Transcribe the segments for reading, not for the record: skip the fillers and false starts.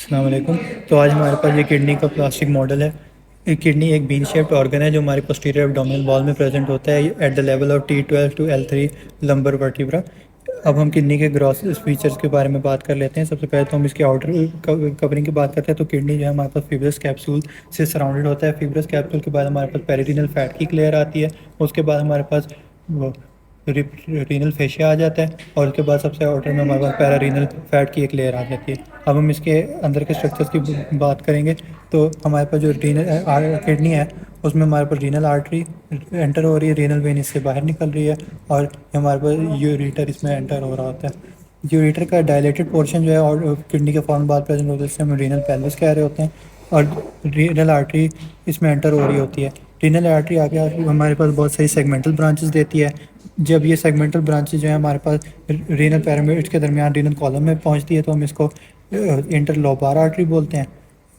अस्सलाम वालेकुम। तो आज हमारे पास ये किडनी का प्लास्टिक मॉडल है। ये किडनी एक बीन शेप्ड ऑर्गन है जो हमारे पोस्टीरियर एब्डोमिनल वॉल में प्रेजेंट होता है at the level of T12 to L3 lumbar vertebra. अब हम किडनी के ग्रॉस फीचर्स के बारे में बात कर लेते हैं। सबसे पहले तो हम इसके आउटर कवरिंग की बात करते हैं। तो किडनी जो है हमारे पास फिब्रस कैप्सूल से सराउंडेड होता है। फिब्रस कैप्सूल के बाद हमारे पास पेरिटोनियल फैट की लेयर आती है। उसके बाद हमारे पास रीनल फेशिया आ जाता है और उसके बाद सबसे आउटर में हमारे पास पैरारीनल फैट की एक लेयर आ जाती है। अब हम इसके अंदर के स्ट्रक्चर्स की बात करेंगे तो हमारे पास जो रीनल किडनी है उसमें हमारे पास रीनल आर्टरी एंटर हो रही है, रीनल वेन इससे बाहर निकल रही है और हमारे पास यूरेटर इसमें एंटर हो रहा होता है। यूरेटर का डायलेटेड पोर्शन जो है और किडनी के फॉर्म बाद प्रेजेंट होते हैं जिससे हम रीनल पेल्विस कह रहे होते हैं और रीनल आर्टरी इसमें एंटर हो रही होती है। रीनल आर्टरी आगे हमारे पास बहुत सारी सेगमेंटल ब्रांचेस देती है। जब ये सेगमेंटल ब्रांचेस जो है हमारे पास रीनल पैरामिड्स के दरमियान रीनल कॉलम में पहुंचती है तो हम इसको इंटरलोबार आर्टरी बोलते हैं।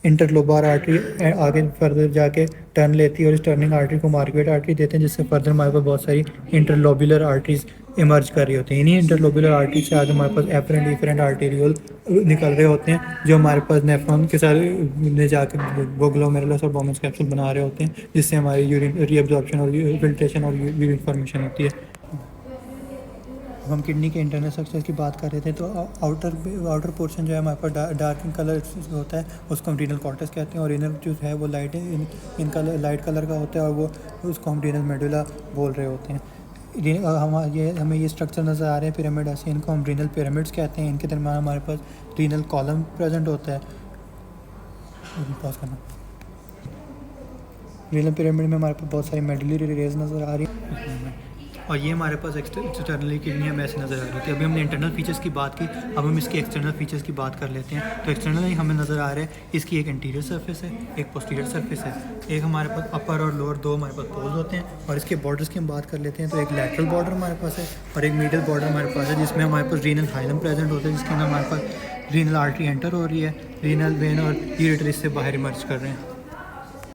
इंटरलोबार आर्टरी आगे फर्दर जाके टर्न लेती है और इस टर्निंग आर्टरी को मार्केट आर्टरी देते हैं जिससे फर्दर हमारे पास बहुत सारी इंटरलोबुलर आर्टरीज इमर्ज कर रही होती हैं। इन्हीं इंटरलोबुलर आर्टरी से आगे हमारे पास एफरेंट डिफरेंट आर्टेरियल निकल रहे होते हैं जो हमारे पास नेफ्रॉन के साथ में जाकर वो ग्लोमेरुलस और बोमेंस कैप्सूल बना रहे होते हैं जिससे हमारी यूरिन रीअब्जॉर्प्शन और फिल्ट्रेशन और यूरिन फॉर्मेशन होती है। अब हम किडनी के इंटरनल स्ट्रक्चर की बात कर रहे थे तो आउटर पोर्शन जो है हमारे पास डार्क इन कलर होता है, उसको हम रीनल कॉर्टेक्स कहते हैं और इनर जो है वो लाइट कलर का होता है और वो उसको हम रीनल मेडुला बोल रहे होते हैं। हमें ये स्ट्रक्चर नज़र आ रहे हैं पिरामिड ऐसे, इनको हम रीनल पिरामिड्स कहते हैं। इनके दरम्यान हमारे पास रीनल कॉलम प्रेजेंट होता है। पॉज करना। रीनल पिरामिड में हमारे पास बहुत सारी मेडुलरी रेज नज़र आ रही है और ये हमारे पास एक्सटर्नली किडनी हमें ऐसे नज़र आ रही थी। अभी हमने इंटरनल फीचर्स की बात की, अब हम इसकी एक्सटर्नल फीचर्स की बात कर लेते हैं। तो एक्सटर्नली हमें नज़र आ रहा है इसकी एक इंटीरियर सरफेस है, एक पोस्टीरियर सरफेस है, एक हमारे पास अपर और लोअर दो हमारे पास पोल्स होते हैं। और इसके बॉर्डर्स की हम बात कर लेते हैं तो एक लैटरल बॉर्डर हमारे पास है और एक मीडियल बॉर्डर हमारे पास है जिसमें हमारे पास रीनल हाइलम प्रेजेंट होता है जिसके अंदर हमारे पास रीनल आर्टरी एंटर हो रही है, रीनल वेन और यूरेटर इससे बाहर इमर्ज कर रहे हैं।